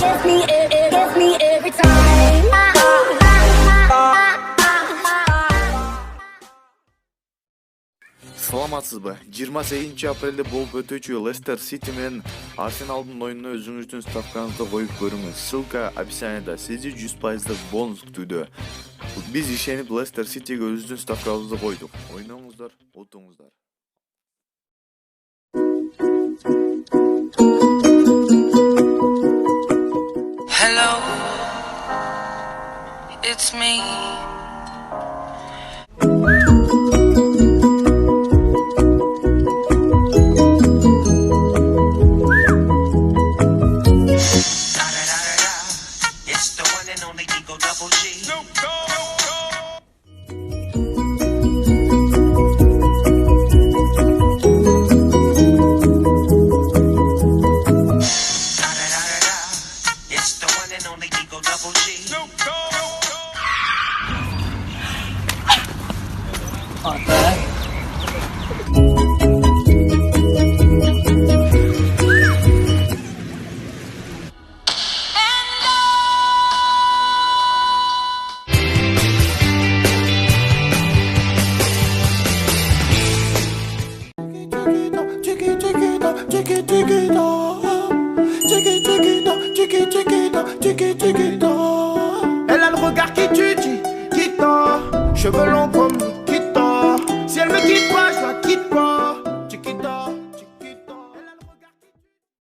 Gets me every time. Саламатсызбы? 28 апрелде болуп өтүүчү Лестер Сити менен Арсеналдын оюнуна өзүңүздүн ставкаңызды коюп көрүңүз. Ссылка описанияда. Сизди 100% бонус күтүүдө. Биз ишенип Лестер Ситиге өзүбүздүн ставкабызды койдук. Ойноңуздар, утуңуздар. Hello, it's me. Elle a le regard qui tue, qui tord. Cheveux longs.